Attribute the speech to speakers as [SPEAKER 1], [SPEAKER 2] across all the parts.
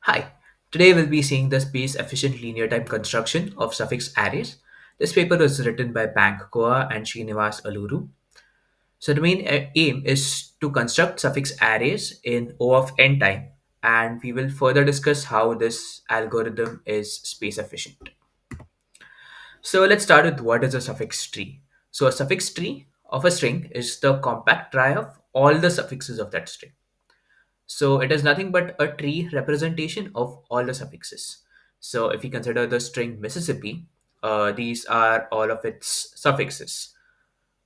[SPEAKER 1] Hi, today we'll be seeing the space efficient linear time construction of suffix arrays. This paper was written by Bank Koa and Srinivas Aluru. So, the main aim is to construct suffix arrays in O of n time, and we will further discuss how this algorithm is space efficient. So, let's start with what is a suffix tree. So, a suffix tree of a string is the compact trie of all the suffixes of that string. So it is nothing but a tree representation of all the suffixes. So if we consider the string Mississippi, these are all of its suffixes,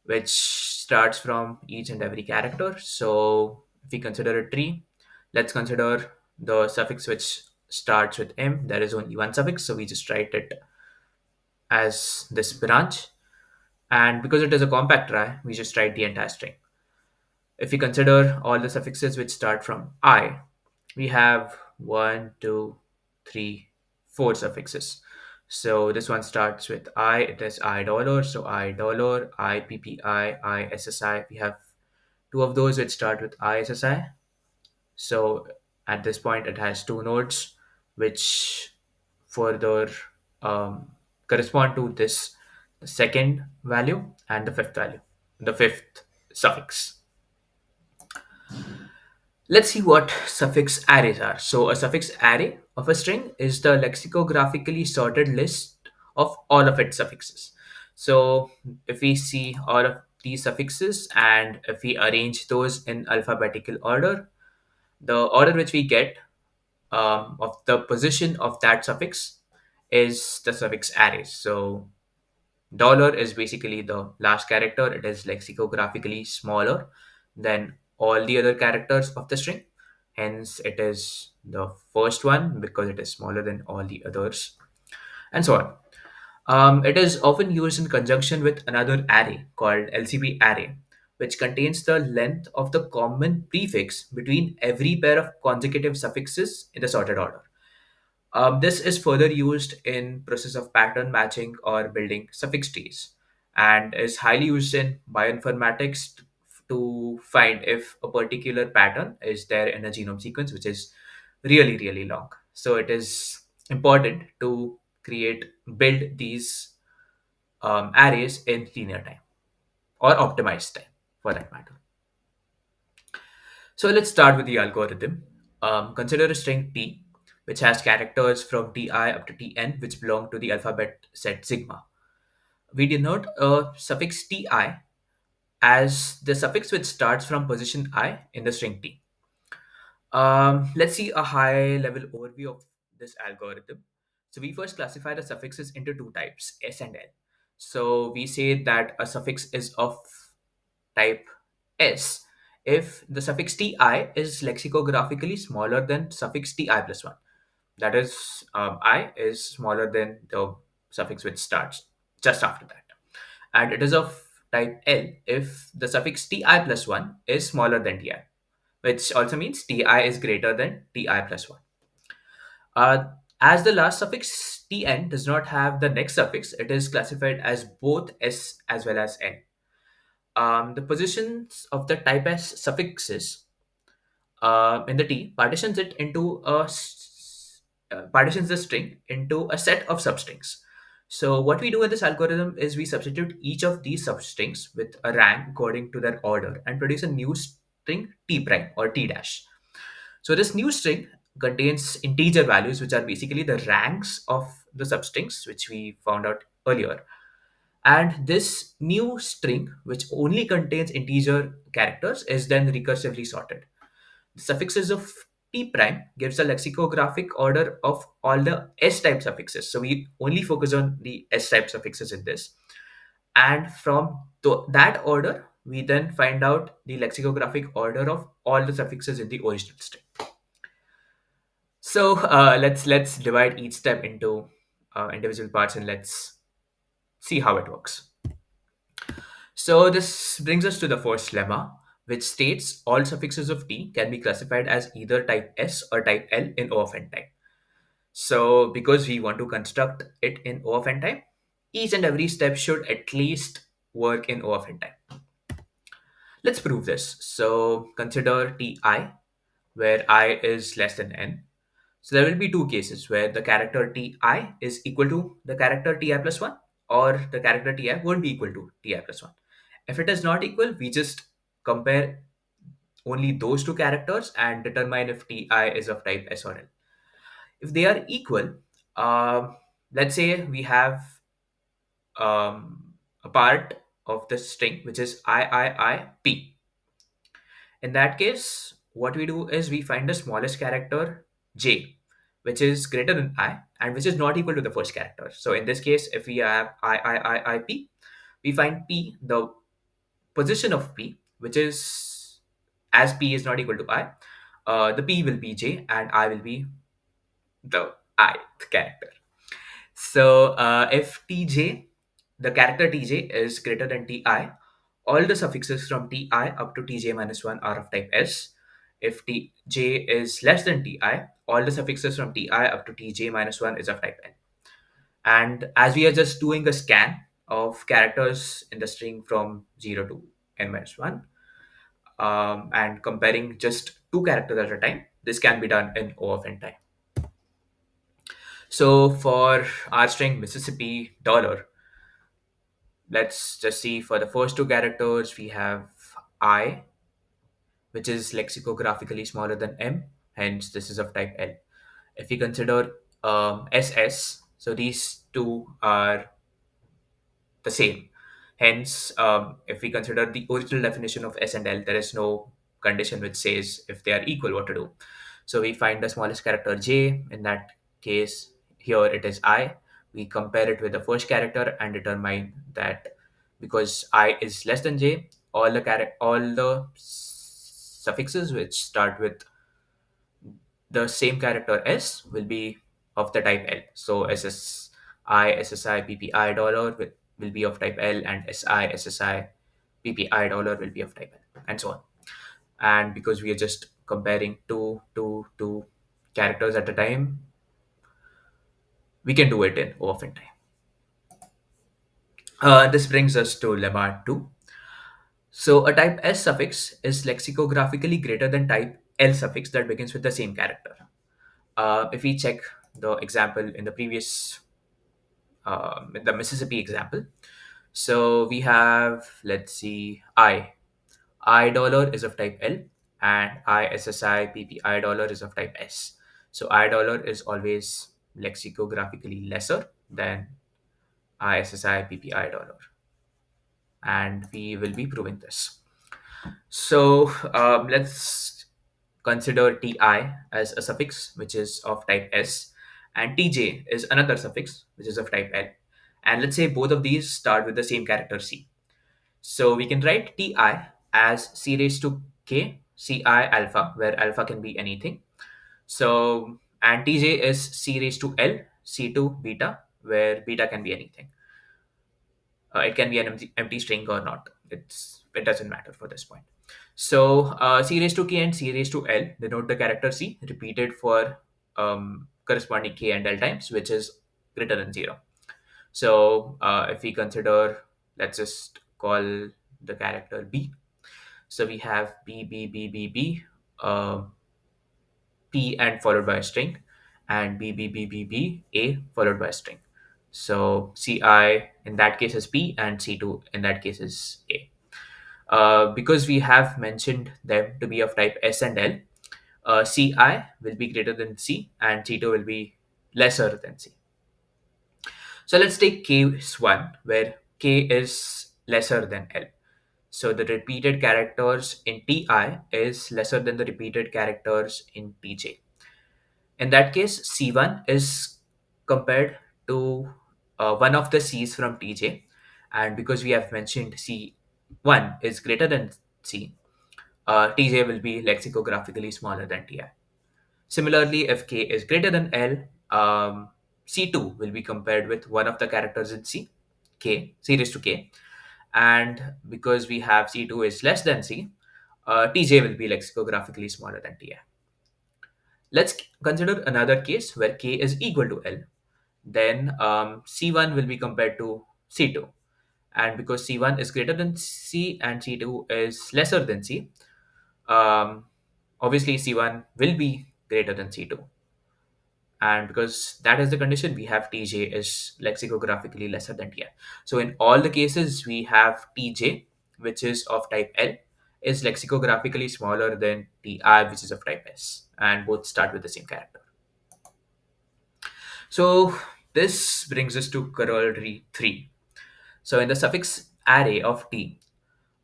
[SPEAKER 1] which starts from each and every character. So if we consider a tree, let's consider the suffix which starts with M. There is only one suffix, so we just write it as this branch. And because it is a compact trie, we just write the entire string. If we consider all the suffixes which start from I, we have one, two, three, four suffixes. So this one starts with I, it is I dollar, so I dollar, I PPI, I SSI. We have two of those which start with I SSI. So at this point, it has two nodes which further um, correspond to this the second value and the fifth value, the fifth suffix. Let's see what suffix arrays are. So, a suffix array of a string is the lexicographically sorted list of all of its suffixes. So, if we see all of these suffixes and if we arrange those in alphabetical order, the order which we get of the position of that suffix is the suffix array. So, dollar is basically the last character. It is lexicographically smaller than all the other characters of the string. Hence, it is the first one because it is smaller than all the others, and so on. It is often used in conjunction with another array called LCP array, which contains the length of the common prefix between every pair of consecutive suffixes in the sorted order. This is further used in process of pattern matching or building suffix trees, and is highly used in bioinformatics to find if a particular pattern is there in a genome sequence, which is really, really long. So it is important to build these arrays in linear time or optimized time for that matter. So let's start with the algorithm. Consider a string T, which has characters from Ti up to Tn, which belong to the alphabet set sigma. We denote a suffix Ti as the suffix which starts from position I in the string T. Let's see a high level overview of this algorithm. So we first classify the suffixes into two types, S and L. So we say that a suffix is of type S if the suffix ti is lexicographically smaller than suffix ti plus 1. That is, I is smaller than the suffix which starts just after that. And it is of type L if the suffix ti plus 1 is smaller than ti, which also means ti is greater than ti plus 1. Uh, as the last suffix tn does not have the next suffix, it is classified as both S as well as N. The positions of the type S suffixes in the T partitions the string into a set of substrings. So what we do in this algorithm is we substitute each of these substrings with a rank according to their order and produce a new string T prime or T dash. So this new string contains integer values, which are basically the ranks of the substrings, which we found out earlier. And this new string, which only contains integer characters, is then recursively sorted. The suffixes of t prime gives a lexicographic order of all the s type suffixes. So we only focus on the s type suffixes in this. And from that order, we then find out the lexicographic order of all the suffixes in the original string. So let's divide each step into individual parts and let's see how it works. So this brings us to the first lemma, which states all suffixes of t can be classified as either type S or type L in O of n time. So because we want to construct it in O of n time, each and every step should at least work in O of n time. Let's prove this. So consider ti, where I is less than n. So there will be two cases where the character ti is equal to the character ti plus 1, or the character ti won't be equal to ti plus 1. If it is not equal, we just compare only those two characters and determine if ti is of type S or L. If they are equal, let's say we have a part of the string which is p. In that case, what we do is we find the smallest character j, which is greater than I and which is not equal to the first character. So in this case, if we have p, we find p, the position of p, which is, as p is not equal to I, the p will be j and I will be the ith character. So if tj, the character tj is greater than ti, all the suffixes from ti up to tj minus 1 are of type S. If tj is less than ti, all the suffixes from ti up to tj minus 1 is of type N. And as we are just doing a scan of characters in the string from 0 to n minus 1, and comparing just two characters at a time, this can be done in O of n time. So for our string Mississippi dollar, let's just see for the first two characters, we have I, which is lexicographically smaller than M, hence this is of type L. If we consider SS, so these two are the same. Hence, if we consider the original definition of S and L, there is no condition which says if they are equal, what to do. So we find the smallest character J. In that case, here it is I. We compare it with the first character and determine that because I is less than J, all the suffixes which start with the same character S will be of the type L. So SSI, SSI, PPI dollar will be of type L, and SI, SSI, PPI dollar will be of type L, and so on. And because we are just comparing two characters at a time, we can do it in O of n time. This brings us to lemma 2. So a type S suffix is lexicographically greater than type L suffix that begins with the same character. If we check the example in the previous, in the Mississippi example, so we have, let's see, I dollar is of type L, and ISSI PPI dollar is of type S. So I dollar is always lexicographically lesser than ISSI PPI dollar, and we will be proving this. So let's consider ti as a suffix which is of type S, and tj is another suffix which is of type L. And let's say both of these start with the same character c. So we can write ti as c raised to k ci alpha, where alpha can be anything. So, and tj is c raised to l c2 beta, where beta can be anything. It can be an empty string or not. It doesn't matter for this point. So c raised to k and c raised to l denote the character c repeated for corresponding k and l times, which is greater than 0. So if we consider, let's just call the character b. So we have b b b b b, p and followed by a string, and b b b b b a followed by a string. So ci in that case is p, and c2 in that case is a. Because we have mentioned them to be of type S and L, Ci will be greater than C and C2 will be lesser than C. So let's take case 1 where K is lesser than L. So the repeated characters in Ti is lesser than the repeated characters in Tj. In that case, C1 is compared to one of the C's from Tj, and because we have mentioned C1 is greater than C, Tj will be lexicographically smaller than Ti. Similarly, if K is greater than L, C2 will be compared with one of the characters in C raised to K. And because we have C2 is less than C, Tj will be lexicographically smaller than Ti. Let's consider another case where K is equal to L. Then C1 will be compared to C2. And because C1 is greater than C and C2 is lesser than C, um, obviously C1 will be greater than C2. And because that is the condition, we have tj is lexicographically lesser than ti. So in all the cases, we have tj, which is of type L, is lexicographically smaller than ti, which is of type S, and both start with the same character. So this brings us to corollary 3. So in the suffix array of t,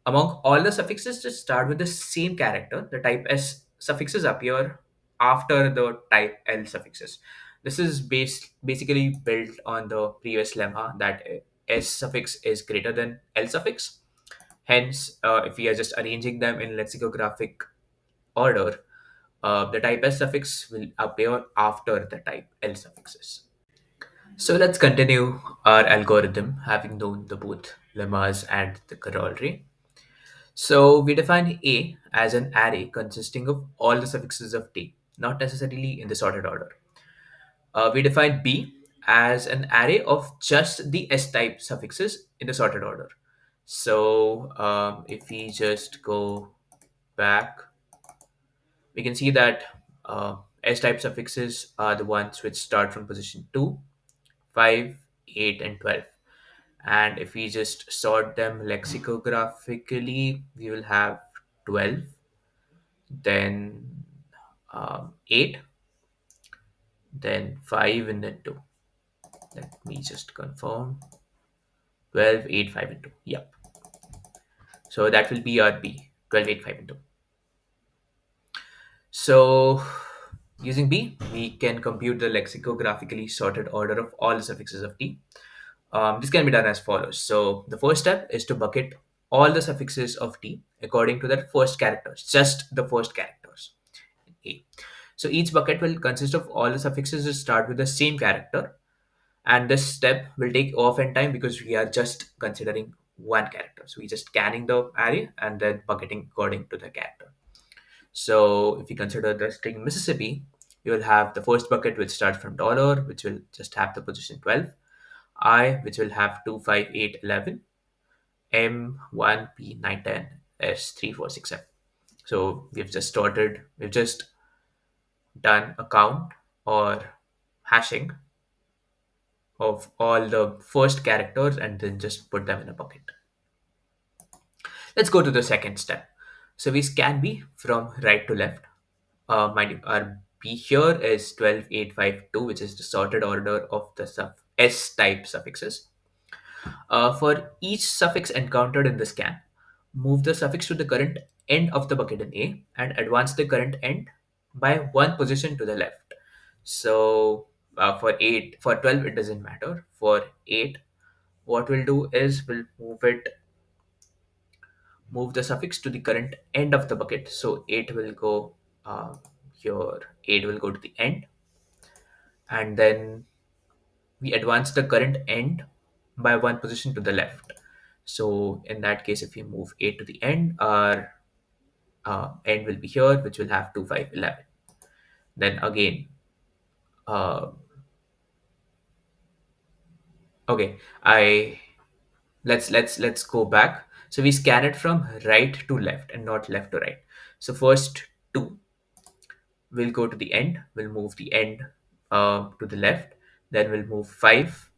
[SPEAKER 1] among all the suffixes that start with the same character, the type S suffixes appear after the type L suffixes. This is basically built on the previous lemma that S suffix is greater than L suffix. Hence, if we are just arranging them in lexicographic order, the type S suffix will appear after the type L suffixes. So let's continue our algorithm having known the both lemmas and the corollary. So we define A as an array consisting of all the suffixes of T, not necessarily in the sorted order. We define B as an array of just the S-type suffixes in the sorted order. So if we just go back, we can see that S-type suffixes are the ones which start from position 2, 5, 8, and 12. And if we just sort them lexicographically, we will have 12, then 8, then 5, and then 2. Let me just confirm. 12, 8, 5, and 2. Yep. So that will be our B, 12, 8, 5, and 2. So using B, we can compute the lexicographically sorted order of all the suffixes of T. This can be done as follows. So the first step is to bucket all the suffixes of T according to their first characters, just the first characters in A. So each bucket will consist of all the suffixes that start with the same character, and this step will take often time because we are just considering one character. So we just scanning the array and then bucketing according to the character. So if you consider the string Mississippi, you will have the first bucket which starts from dollar, which will just have the position 12, I, which will have 2, 5, 8, 11, M, 1, P, 9, 10, S, 3, 4, 6, 7. So we've just done a count or hashing of all the first characters and then just put them in a bucket. Let's go to the second step. So we scan B from right to left. Mind you, our B here is 12, 8, 5, 2, which is the sorted order of the S type suffixes. For each suffix encountered in the scan, move the suffix to the current end of the bucket in A and advance the current end by one position to the left. So for 12, it doesn't matter. For 8, what we'll do is we'll move the suffix to the current end of the bucket. So 8 will go here, 8 will go to the end, and then we advance the current end by one position to the left. So in that case, if we move 8 to the end, our end will be here, which will have 2, 5, 11. Then again, uh, okay, I let's go back. So we scan it from right to left and not left to right. So first 2 will go to the end. We'll move the end to the left. Then we'll move 5.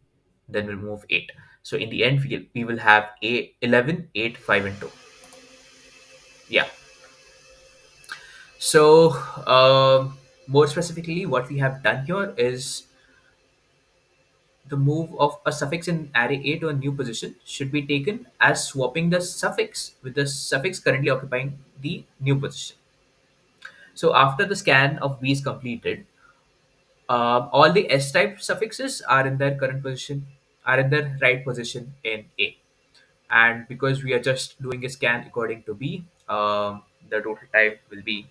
[SPEAKER 1] Then we'll move 8. So in the end, we will have 11, 8, 5, and 2. Yeah. So more specifically, what we have done here is the move of a suffix in array A to a new position should be taken as swapping the suffix with the suffix currently occupying the new position. So after the scan of B is completed, all the S-type suffixes are in their current position, are in their right position in A. And because we are just doing a scan according to B, the total time will be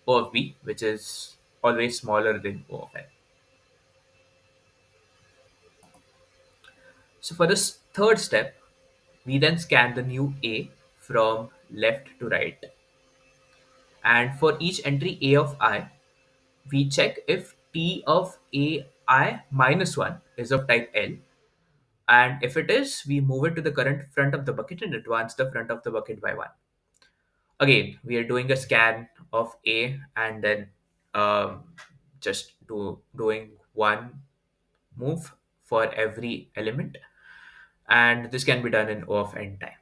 [SPEAKER 1] O of B, which is always smaller than O of N. So for this third step, we then scan the new A from left to right. And for each entry A of I, we check if T of AI minus 1 is of type L. And if it is, we move it to the current front of the bucket and advance the front of the bucket by 1. Again, we are doing a scan of A and then um, just doing one move for every element, and this can be done in O of n time.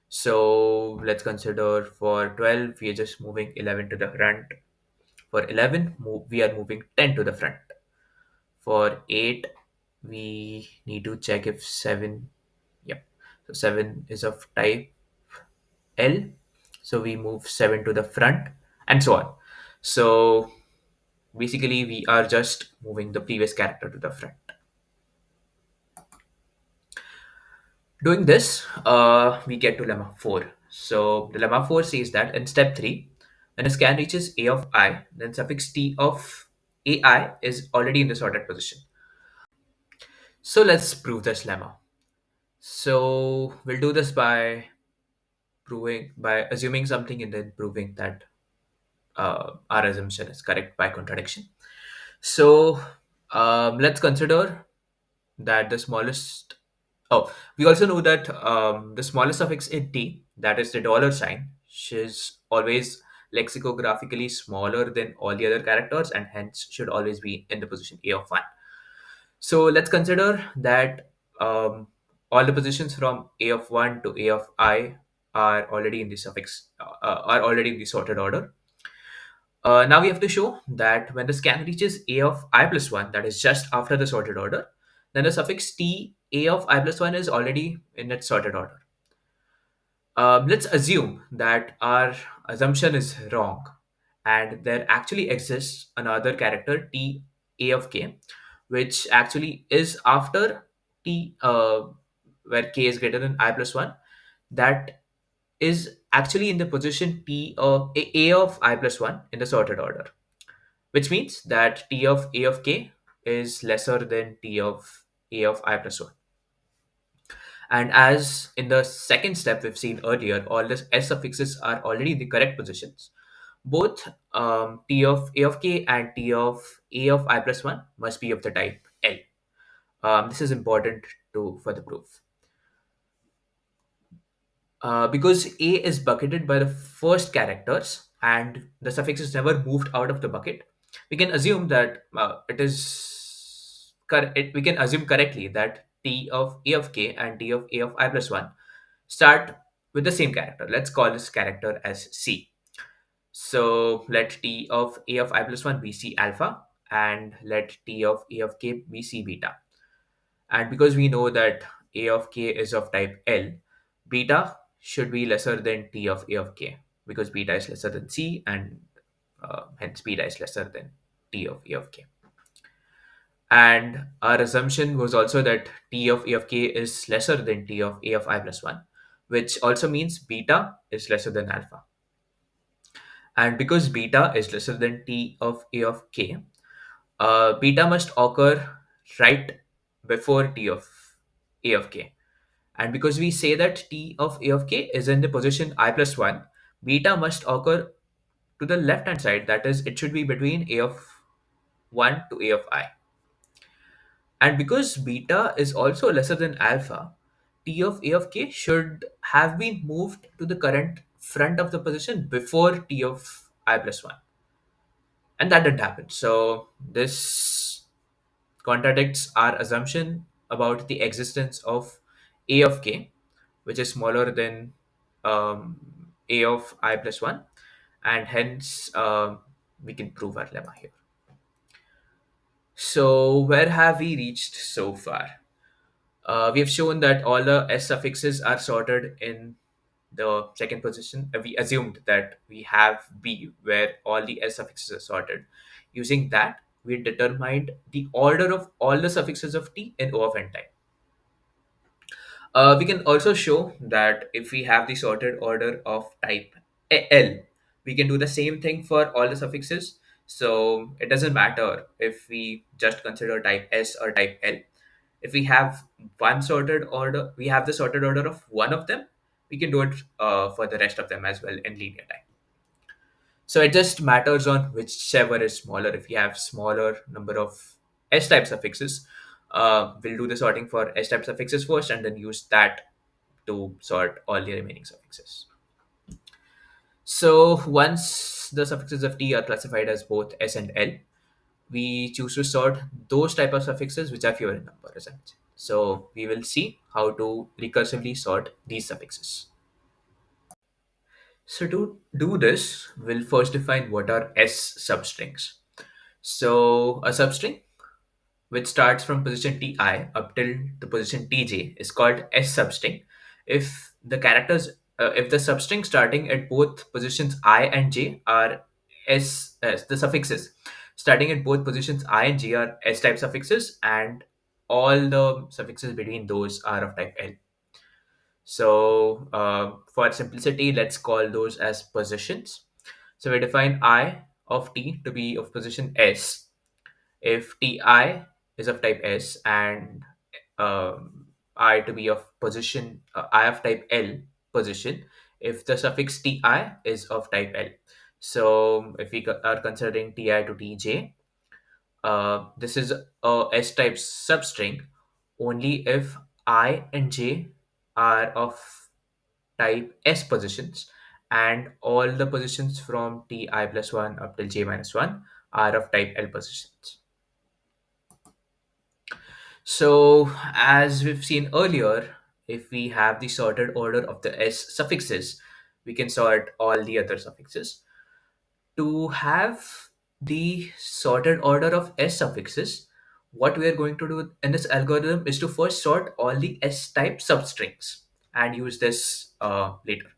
[SPEAKER 1] So let's consider for 12, we are just moving 11 to the front. For 11, we are moving 10 to the front. For 8, we need to check if 7, yep. So 7 is of type L. So we move 7 to the front and so on. So basically, we are just moving the previous character to the front. Doing this, we get to lemma 4. So the lemma 4 says that in step 3, when a scan reaches A of I, then suffix T of AI is already in the sorted position. So let's prove this lemma. So we'll do this by assuming something and then proving that our assumption is correct by contradiction. So let's consider that the smallest. Oh, we also know that the smallest suffix in T, that is the dollar sign, is always lexicographically smaller than all the other characters and hence should always be in the position A of 1. So let's consider that all the positions from A of 1 to A of I are already in the suffix, are already in the sorted order. Now we have to show that when the scan reaches A of I plus 1, that is just after the sorted order, then the suffix T A of I plus 1 is already in its sorted order. Let's assume that our assumption is wrong and there actually exists another character T A of K, which actually is after T, where K is greater than I plus 1, that is actually in the position T of A of I plus 1 in the sorted order, which means that T of A of K is lesser than T of A of I plus 1. And as in the second step we've seen earlier, all the S suffixes are already in the correct positions. Both T of A of K and T of A of I plus 1 must be of the type L. This is important for the proof. Because A is bucketed by the first characters and the suffix is never moved out of the bucket, we can assume that we can assume correctly that T of A of K and T of A of I plus 1 start with the same character. Let's call this character as C. So let T of A of I plus 1 be C alpha and let T of A of K be C beta. And because we know that A of K is of type L, beta should be lesser than T of A of K because beta is lesser than C and hence beta is lesser than T of A of K. And our assumption was also that T of A of K is lesser than T of A of I plus 1, which also means beta is lesser than alpha. And because beta is lesser than T of A of K, beta must occur right before T of A of K. And because we say that T of A of K is in the position I plus 1, beta must occur to the left hand side. That is, it should be between A of 1 to A of I. And because beta is also lesser than alpha, T of A of K should have been moved to the current front of the position before T of I plus 1. And that didn't happen. So this contradicts our assumption about the existence of A of K, which is smaller than um, A of I plus 1. And hence, we can prove our lemma here. So where have we reached so far? We have shown that all the S suffixes are sorted in the second position. We assumed that we have B where all the S suffixes are sorted. Using that, we determined the order of all the suffixes of T in O of n time. We can also show that if we have the sorted order of type L, we can do the same thing for all the suffixes. So it doesn't matter if we just consider type S or type L. If we have one sorted order, we have the sorted order of one of them, we can do it for the rest of them as well in linear time. So it just matters on whichever is smaller. If you have smaller number of S type suffixes, we'll do the sorting for S type suffixes first and then use that to sort all the remaining suffixes. So once as the suffixes of T are classified as both S and L, we choose to sort those type of suffixes which are fewer in number, essentially. So we will see how to recursively sort these suffixes. So to do this, we'll first define what are S substrings. So a substring which starts from position Ti up till the position Tj is called S substring if the characters if the substring starting at both positions I and J are the suffixes starting at both positions I and J are S type suffixes, and all the suffixes between those are of type L. So for simplicity, let's call those as positions. So we define I of T to be of position S if Ti is of type S, and I to be of position I of type L position if the suffix Ti is of type L. So if we are considering Ti to Tj, this is a S type substring only if I and J are of type S positions, and all the positions from Ti plus 1 up till J minus 1 are of type L positions. So, as we've seen earlier, if we have the sorted order of the S suffixes, we can sort all the other suffixes. To have the sorted order of S suffixes, what we are going to do in this algorithm is to first sort all the S type substrings and use this later.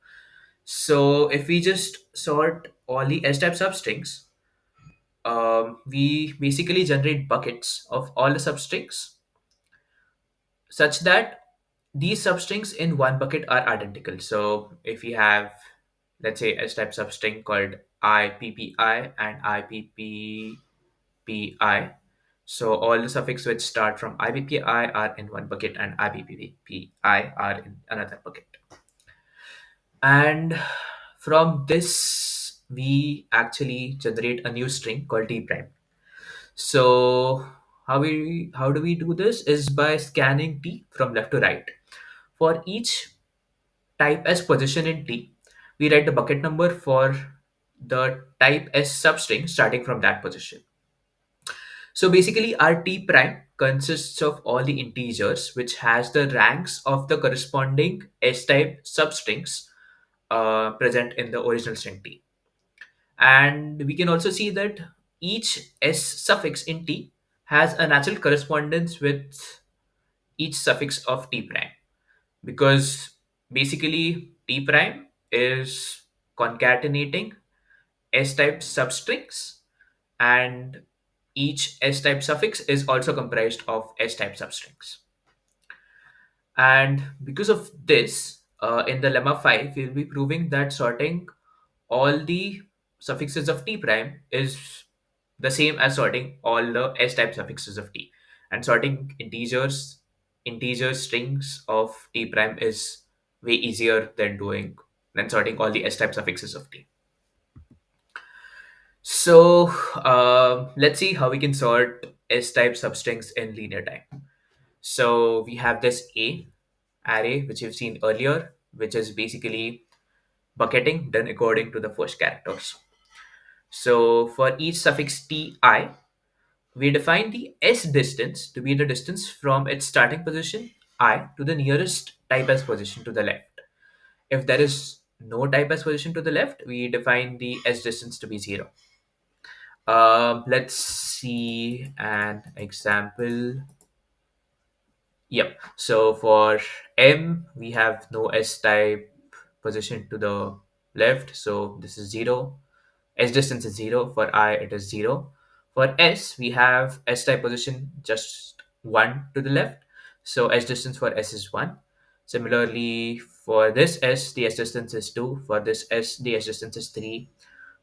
[SPEAKER 1] So, if we just sort all the S type substrings, we basically generate buckets of all the substrings such that these substrings in one bucket are identical. So if we have, let's say, a type substring called IPPI and IPPPI, so all the suffix which start from IPPI are in one bucket and IPPPI are in another bucket. And from this, we actually generate a new string called T prime. So how do we do this is by scanning T from left to right. For each type S position in T, we write the bucket number for the type S substring starting from that position. So basically, our T prime consists of all the integers which has the ranks of the corresponding S type substrings present in the original string T. And we can also see that each S suffix in T has a natural correspondence with each suffix of T prime, because basically T prime is concatenating S type substrings, and each S type suffix is also comprised of S type substrings. And because of this, in the lemma 5, we'll be proving that sorting all the suffixes of T prime is the same as sorting all the S type suffixes of T. And sorting integer strings of T prime is way easier than sorting all the S type suffixes of T. So let's see how we can sort S type substrings in linear time. So we have this A array, which you've seen earlier, which is basically bucketing done according to the first characters. So for each suffix Ti, we define the S distance to be the distance from its starting position I to the nearest type S position to the left. If there is no type S position to the left, we define the S distance to be 0. Let's see an example. Yep. So for M, we have no S type position to the left, so this is 0. S distance is 0. For I, it is 0. For S, we have S type position just 1 to the left, so S distance for S is 1. Similarly, for this S, the S distance is 2. For this S, the S distance is 3.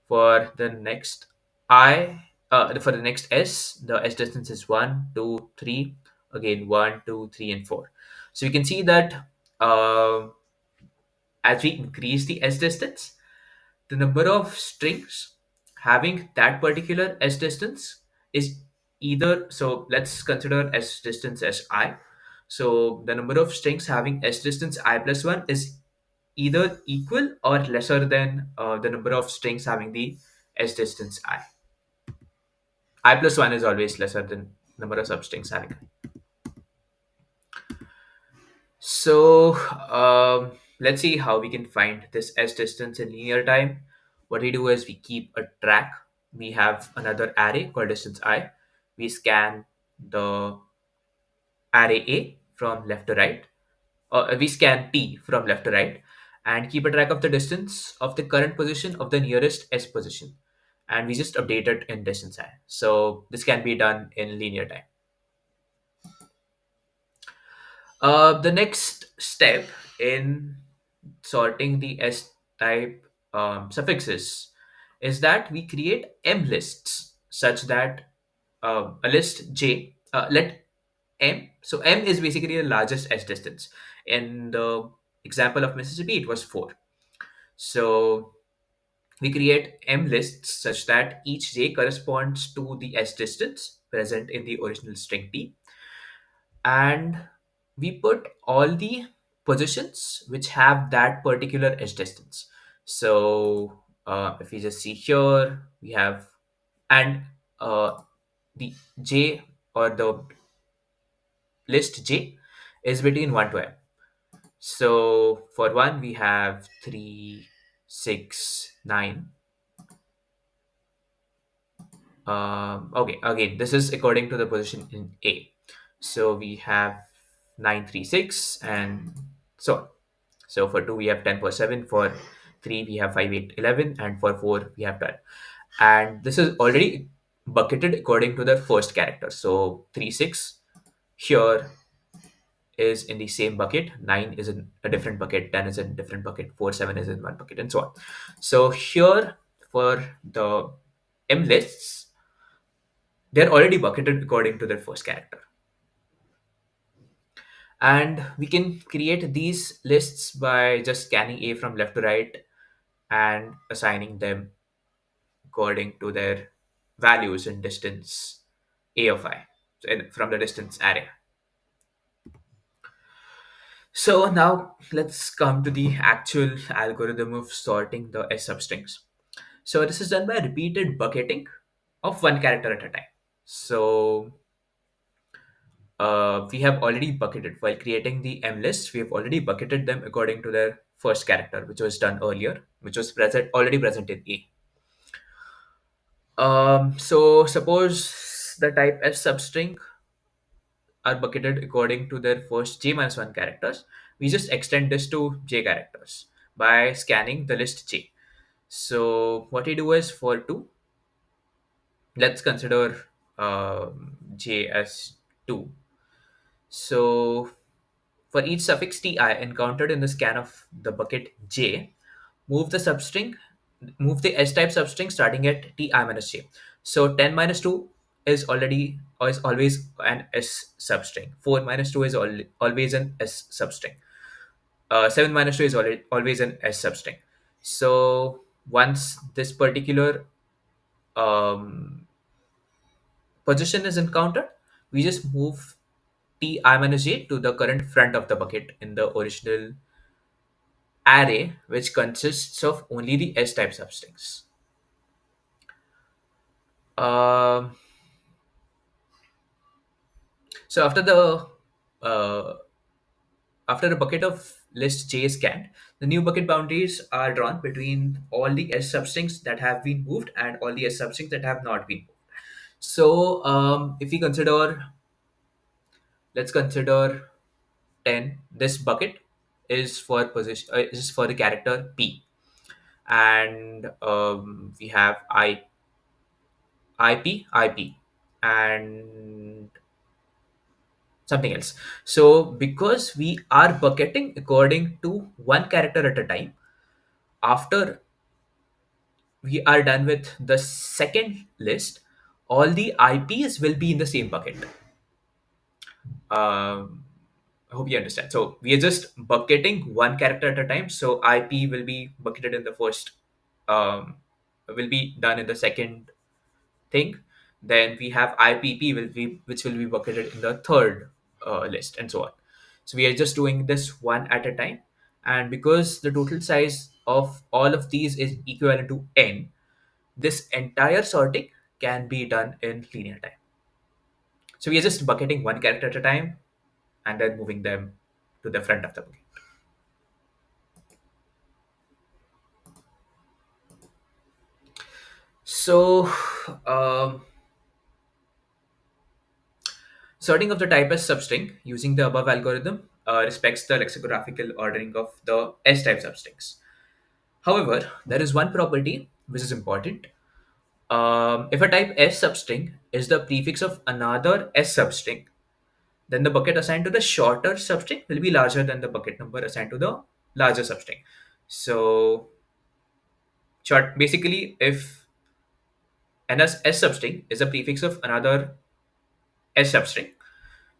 [SPEAKER 1] For the next for the next S, the S distance is 1, 2, 3. Again, 1, 2, 3, and 4. So you can see that uh, as we increase the S distance, the number of strings having that particular S distance is either, so let's consider S distance as I. So the number of strings having S distance I plus 1 is either equal or lesser than the number of strings having the s distance I plus 1 is always lesser than number of substrings having I. So let's see how we can find this s distance in linear time. What we do is we keep a track. We have another array called distance I. We scan the array A from left to right. We scan P from left to right and keep a track of the distance of the current position of the nearest S position. And we just update it in distance I. So this can be done in linear time. The next step in sorting the S type suffixes is that we create M lists such that a list J, let M, so M is basically the largest S distance. In the example of Mississippi, it was 4. So we create M lists such that each J corresponds to the S distance present in the original string T, and we put all the positions which have that particular edge distance. So if we just see here, we have, and the j or the list j is between 1 to m. So for 1 we have 3, 6, 9. Okay, again, this is according to the position in A. So we have 936 and so on. So for 2 we have 10 for 7, for 3 we have 5, 8, 11, and for 4 we have 12. And this is already bucketed according to the first character. So 3, 6 here is in the same bucket, 9 is in a different bucket, 10 is in a different bucket, 4, 7 is in one bucket, and so on. So here for the M lists, they're already bucketed according to their first character. And we can create these lists by just scanning A from left to right and assigning them according to their values in distance A of I, so from the distance array. So now let's come to the actual algorithm of sorting the S substrings. So this is done by repeated bucketing of one character at a time. So we have already bucketed while creating the M list. We have already bucketed them according to their first character, which was done earlier, which was already present in A. So suppose the type S substring are bucketed according to their first j minus 1 characters. We just extend this to j characters by scanning the list j. So what we do is for 2, let's consider j as 2. So for each suffix ti encountered in the scan of the bucket j, move the substring, move the S type substring starting at ti minus j. So 10 minus 2 is always an S substring. 4 minus 2 is always an S substring. 7 minus 2 is always an S substring. So once this particular um, position is encountered, we just move ti minus j to the current front of the bucket in the original array, which consists of only the S type substrings. Um, so uh, after a bucket of list j is scanned, the new bucket boundaries are drawn between all the S substrings that have been moved and all the S substrings that have not been moved. So if we consider, let's consider 10. This bucket is for position is for the character P, and we have IP, and something else. So because we are bucketing according to one character at a time, after we are done with the second list, all the IPs will be in the same bucket. I hope you understand. So we are just bucketing one character at a time. So IP will be bucketed in the first, will be done in the second thing. Then we have IPP which will be bucketed in the third list, and so on. So we are just doing this one at a time, and because the total size of all of these is equivalent to n, this entire sorting can be done in linear time. So we are just bucketing one character at a time and then moving them to the front of the bucket. So, um, sorting of the type as substring using the above algorithm respects the lexicographical ordering of the S type substrings. However, there is one property which is important. If a type S substring is the prefix of another S substring, then the bucket assigned to the shorter substring will be larger than the bucket number assigned to the larger substring. So, basically, if an S substring is a prefix of another S substring,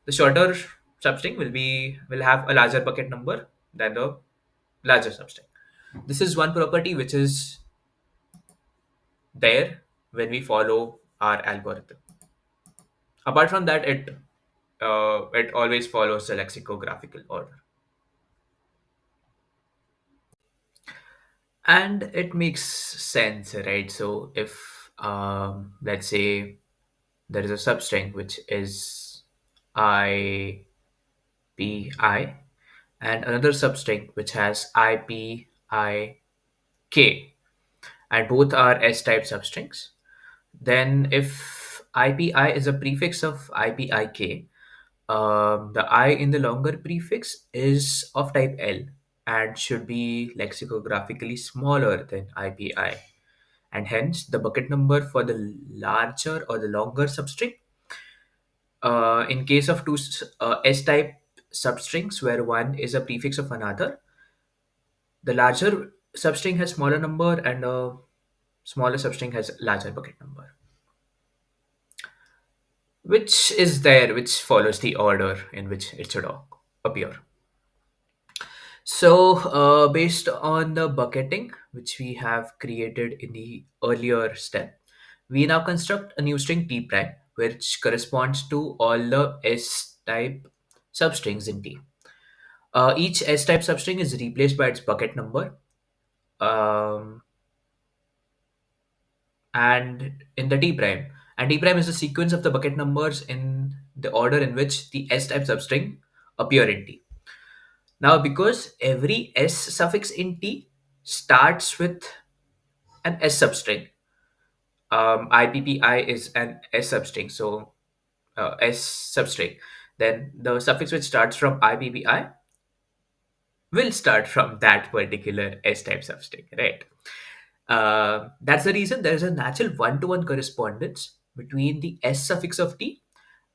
[SPEAKER 1] the shorter substring will have a larger bucket number than the larger substring. This is one property which is there when we follow our algorithm. Apart from that, it always follows the lexicographical order, and it makes sense, right? So if let's say there is a substring which is I P I and another substring which has I P I K, and both are S type substrings, then if IPI is a prefix of IPIK, the I in the longer prefix is of type L and should be lexicographically smaller than IPI. And hence, the bucket number for the larger or the longer substring, in case of two S type substrings where one is a prefix of another, the larger substring has smaller number and a smaller substring has larger bucket number, which is there, which follows the order in which it should appear. So, based on the bucketing which we have created in the earlier step, we now construct a new string t prime, which corresponds to all the S type substrings in T. Each S type substring is replaced by its bucket number, um, and in the T prime. And T prime is the sequence of the bucket numbers in the order in which the S type substring appear in T. Now, because every S suffix in T starts with an S substring, IPPI is an S substring, so S substring, then the suffix which starts from IPPI will start from that particular S type substring, right? That's the reason there is a natural one to one correspondence between the S suffix of T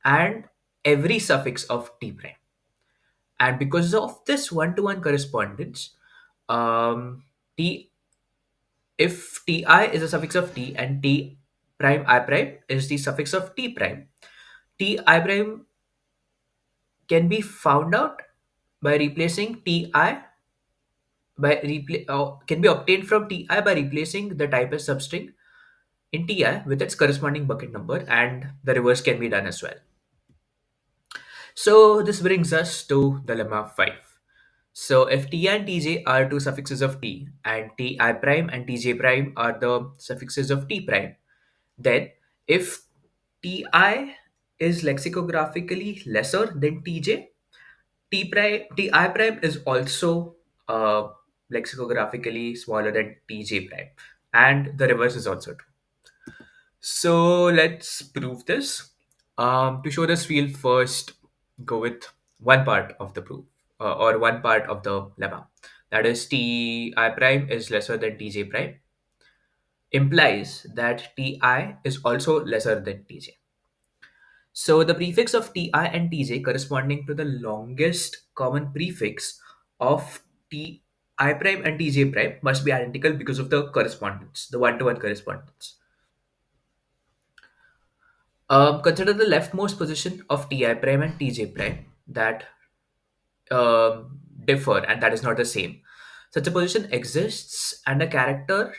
[SPEAKER 1] and every suffix of T prime. And because of this one to one correspondence, um, T if Ti is a suffix of T and T prime I prime is the suffix of T prime, T I prime can be found out by replacing Ti can be obtained from Ti by replacing the type as substring in Ti with its corresponding bucket number, and the reverse can be done as well. So this brings us to dilemma 5. So if T and Tj are two suffixes of T and Ti prime and Tj prime are the suffixes of T prime, then if Ti is lexicographically lesser than Tj, Ti prime is also lexicographically smaller than Tj prime, and the reverse is also true. So let's prove this. To show this, we'll first go with one part of the proof, or one part of the lemma. That is, Ti prime is lesser than Tj prime, implies that Ti is also lesser than Tj. So the prefix of Ti and Tj corresponding to the longest common prefix of Ti prime and Tj prime must be identical because of the correspondence, the one-to-one correspondence. Consider the leftmost position of Ti prime and Tj prime that differ and that is not the same. Such a position exists, and a character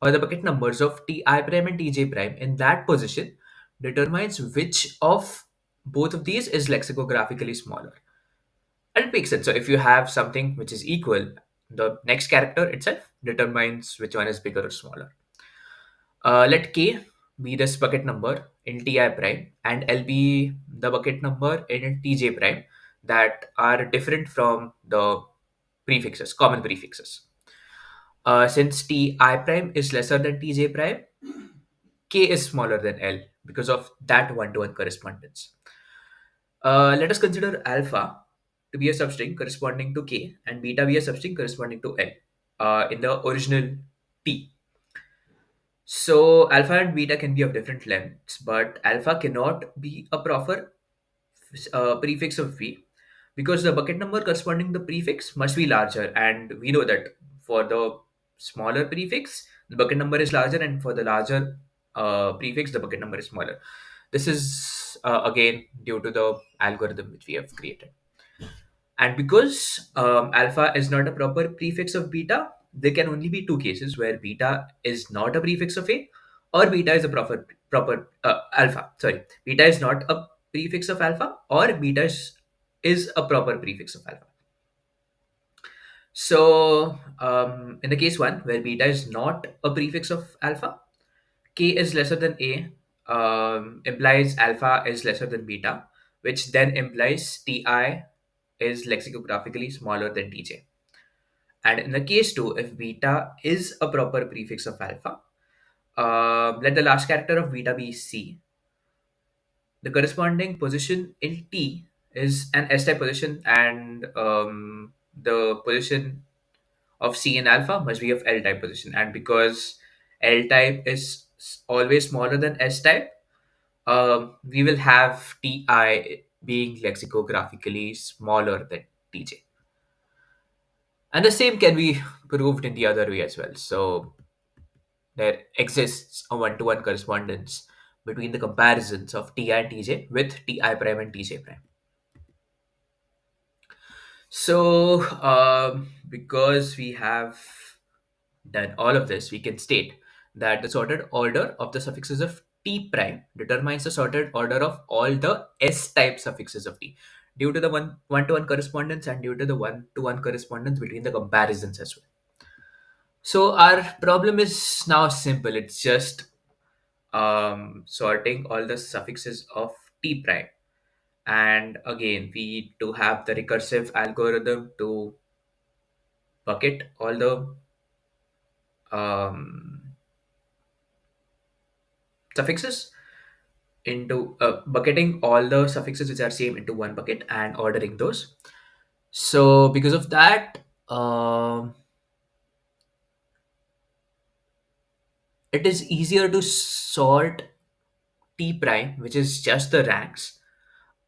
[SPEAKER 1] or the bucket numbers of Ti prime and Tj prime in that position determines which of both of these is lexicographically smaller. And it makes sense. So if you have something which is equal, the next character itself determines which one is bigger or smaller. Let k be this bucket number in ti prime, and l be the bucket number in tj prime that are different from the prefixes, common prefixes. Since ti prime is lesser than tj prime, k is smaller than l because of that one-to-one correspondence. Let us consider alpha to be a substring corresponding to k and beta be a substring corresponding to l in the original t. So alpha and beta can be of different lengths, but alpha cannot be a proper prefix of v because the bucket number corresponding to the prefix must be larger, and we know that for the smaller prefix the bucket number is larger, and for the larger prefix the bucket number is smaller. This is again due to the algorithm which we have created. And because alpha is not a proper prefix of beta, there can only be two cases where beta is not a prefix of a, or beta is a proper alpha. Sorry, beta is not a prefix of alpha, or beta is a proper prefix of alpha. So in the case one where beta is not a prefix of alpha, k is lesser than a implies alpha is lesser than beta, which then implies ti is lexicographically smaller than tj. And in the case 2, if beta is a proper prefix of alpha, let the last character of beta be c. The corresponding position in t is an s-type position, and the position of c in alpha must be of l-type position. And because l-type is always smaller than s-type, we will have ti being lexicographically smaller than tj. And the same can be proved in the other way as well. So there exists a one-to-one correspondence between the comparisons of Ti and Tj with Ti prime and Tj prime. So because we have done all of this, we can state that the sorted order of the suffixes of T prime determines the sorted order of all the S-type suffixes of T due to the one-to-one correspondence and due to the one-to-one correspondence between the comparisons as well. So our problem is now simple. It's just sorting all the suffixes of t prime. And again, we need to have the recursive algorithm to bucket all the um, suffixes into bucketing all the suffixes which are same into one bucket and ordering those. So because of that, it is easier to sort t prime, which is just the ranks,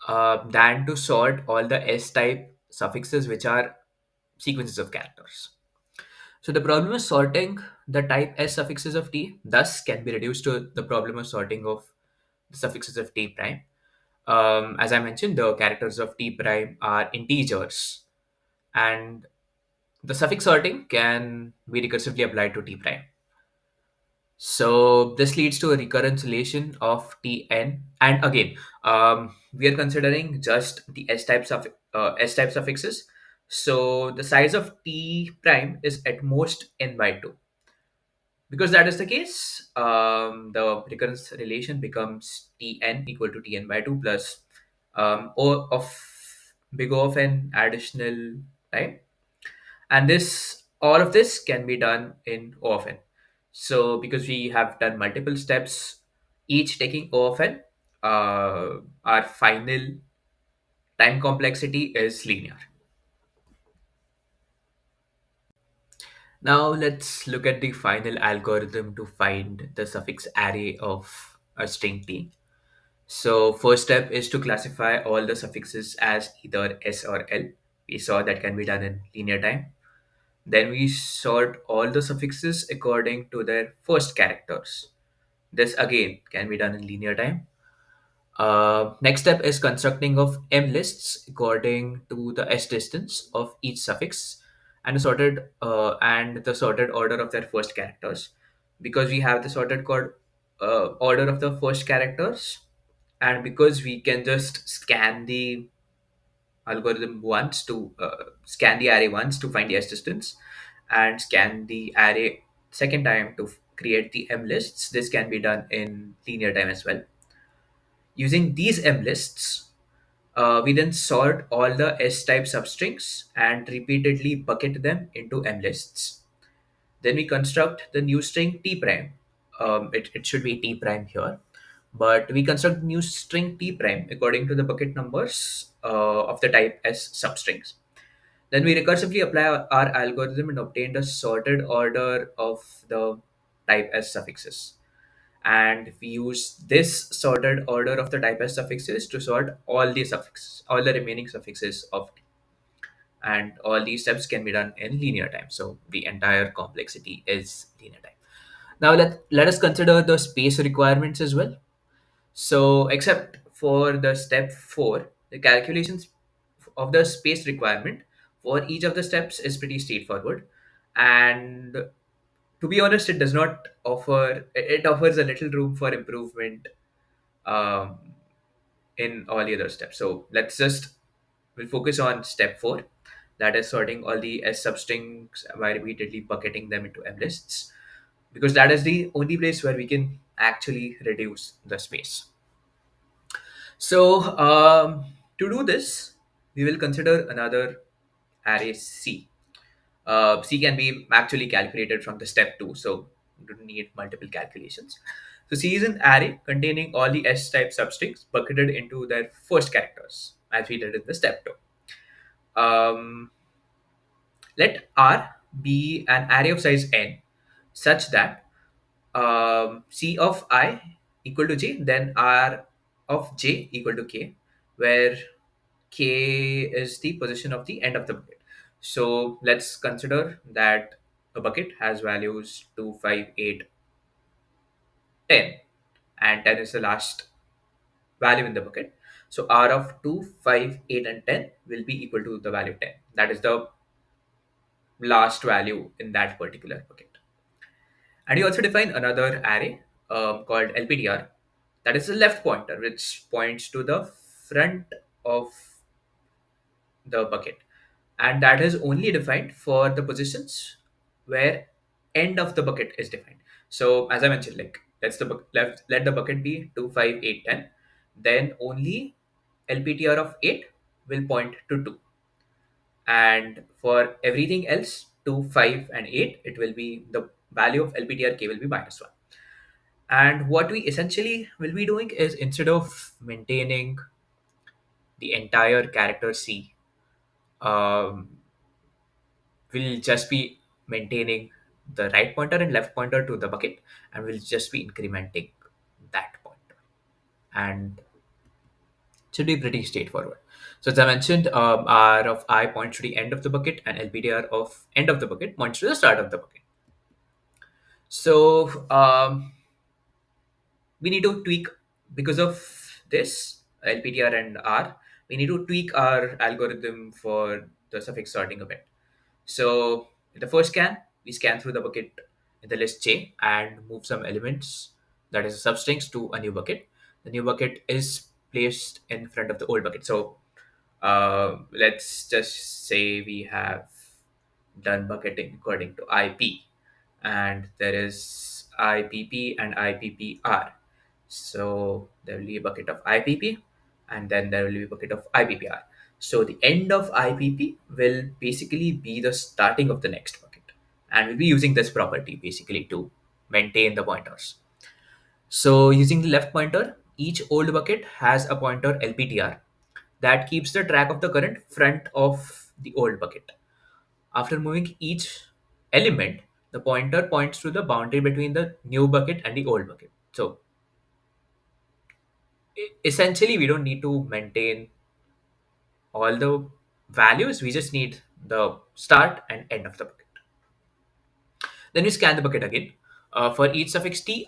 [SPEAKER 1] than to sort all the S-type suffixes, which are sequences of characters. So the problem of sorting the type S suffixes of T thus can be reduced to the problem of sorting of the suffixes of T prime. As I mentioned, the characters of T prime are integers, and the suffix sorting can be recursively applied to T prime. So this leads to a recurrence relation of Tn, and again, we are considering just the S-type suffixes. So the size of T prime is at most n by 2. Because that is the case, the recurrence relation becomes Tn equal to Tn by 2 plus O of big O of n additional time, and this all of this can be done in O of n. So because we have done multiple steps, each taking O of n, our final time complexity is linear. Now let's look at the final algorithm to find the suffix array of a string t. So first step is to classify all the suffixes as either s or l. We saw that can be done in linear time. Then we sort all the suffixes according to their first characters. This again can be done in linear time. Next step is constructing of m lists according to the s distance of each suffix and the sorted order of their first characters. Because we have the order of the first characters, and because we can just scan the algorithm once to scan the array once to find the s distance, and scan the array second time to create the M lists. This can be done in linear time as well. Using these M lists, we then sort all the S type substrings and repeatedly bucket them into M lists. Then we construct the new string T prime. It should be T prime here, but we construct new string T prime according to the bucket numbers of the type S substrings. Then we recursively apply our algorithm and obtain the sorted order of the type S suffixes. And we use this sorted order of the type S suffixes to sort all the suffixes, all the remaining suffixes of T. And all these steps can be done in linear time. So the entire complexity is linear time. Now let us consider the space requirements as well. So except for the step 4, the calculations of the space requirement for each of the steps is pretty straightforward. And to be honest, it does not offer, it offers a little room for improvement um, in all the other steps. So we'll focus on step 4, that is sorting all the S substrings by repeatedly bucketing them into M lists, because that is the only place where we can actually reduce the space. So to do this, we will consider another array C. C can be actually calculated from the step 2, so you don't need multiple calculations. So C is an array containing all the S type substrings bucketed into their first characters, as we did in the step 2. Let R be an array of size n such that C of I equal to j, then R of j equal to k, where k is the position of the end of the bucket. So let's consider that a bucket has values 2, 5, 8, 10, and 10 is the last value in the bucket. So R of 2, 5, 8, and 10 will be equal to the value 10. That is the last value in that particular bucket. And you also define another array called LPTR, that is the left pointer, which points to the front of the bucket, and that is only defined for the positions where end of the bucket is defined. So as I mentioned, like let the bucket be 2, 5, 8, 10, then only LPTR of 8 will point to 2, and for everything else 2, 5, and 8, it will be the value of LPTR k will be -1. And what we essentially will be doing is, instead of maintaining the entire character C, um, we'll just be maintaining the right pointer and left pointer to the bucket, and we'll just be incrementing that pointer. And it should be pretty straightforward. So as I mentioned, R of I points to the end of the bucket, and LPDR of end of the bucket points to the start of the bucket. So we need to tweak, because of this LPTR and R, we need to tweak our algorithm for the suffix sorting a bit. So in the first scan, we scan through the bucket in the list J and move some elements, that is substrings, to a new bucket. The new bucket is placed in front of the old bucket. So let's just say we have done bucketing according to IP, and there is IPP and IPPR. So there will be a bucket of IPP, and then there will be a bucket of IPPR. So the end of IPP will basically be the starting of the next bucket. And we'll be using this property basically to maintain the pointers. So using the left pointer, each old bucket has a pointer LPTR that keeps the track of the current front of the old bucket. After moving each element, the pointer points to the boundary between the new bucket and the old bucket. So essentially, we don't need to maintain all the values, we just need the start and end of the bucket. Then we scan the bucket again. For each suffix ti,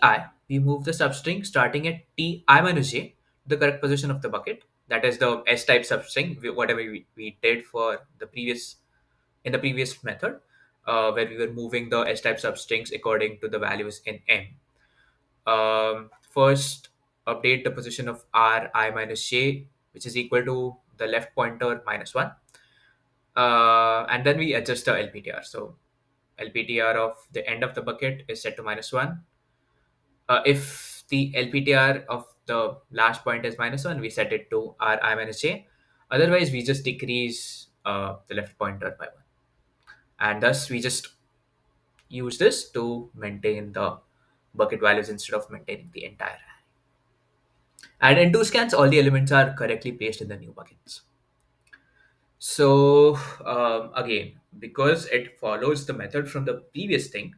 [SPEAKER 1] we move the substring starting at ti minus j, the correct position of the bucket. That is the S type substring, whatever we did for the previous in the previous method, where we were moving the S type substrings according to the values in M. First, update the position of r I minus j, which is equal to the left pointer -1. And then we adjust the LPTR. So LPTR of the end of the bucket is set to -1. If the LPTR of the last point is -1, we set it to Ri minus j. Otherwise, we just decrease the left pointer by 1. And thus, we just use this to maintain the bucket values instead of maintaining the entire array. And in two scans, all the elements are correctly placed in the new buckets. So, again, because it follows the method from the previous thing,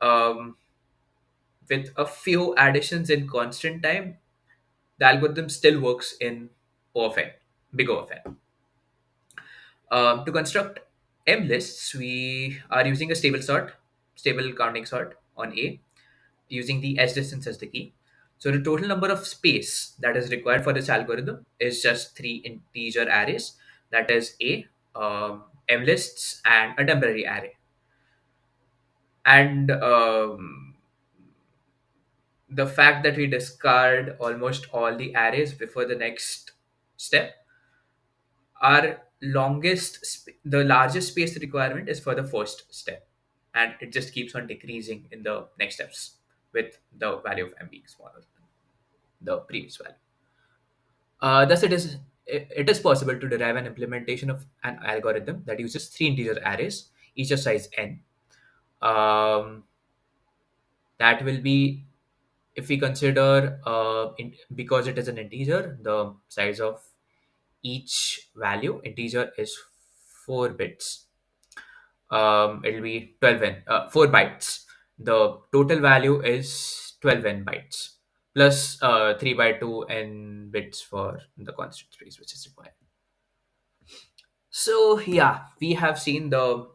[SPEAKER 1] um, with a few additions in constant time, the algorithm still works in O of n, big O of n. To construct M lists, we are using a stable counting sort on A, using the S distance as the key. So the total number of space that is required for this algorithm is just three integer arrays. That is A, M lists, and a temporary array. And the fact that we discard almost all the arrays before the next step, our the largest space requirement is for the first step, and it just keeps on decreasing in the next steps with the value of m being smaller than the previous value. Thus, it is possible to derive an implementation of an algorithm that uses three integer arrays, each of size n. Um, that will be, if we consider, because it is an integer, the size of each value integer is 4 bits. It'll be 12 n 4 bytes. The total value is 12 n bytes plus 3 by 2 n bits for the constant space which is required. So yeah, we have seen the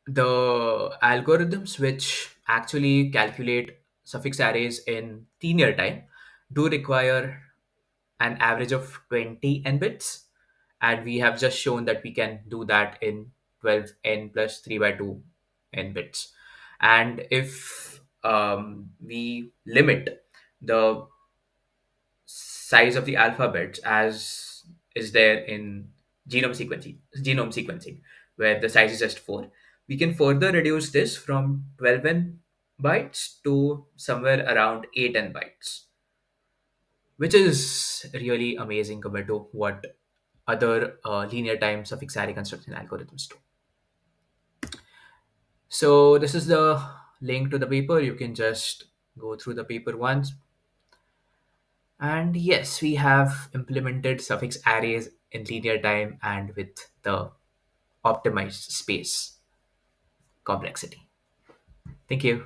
[SPEAKER 1] algorithms which actually calculate suffix arrays in linear time do require an average of 20 n bits, and we have just shown that we can do that in 12 n plus 3 by 2 n bits. And if we limit the size of the alphabets as is there in genome sequencing, where the size is just 4, we can further reduce this from 12 n bytes to somewhere around 8 n bytes, which is really amazing compared to what other linear time suffix array construction algorithms do. So this is the link to the paper. You can just go through the paper once. And yes, we have implemented suffix arrays in linear time and with the optimized space complexity. Thank you.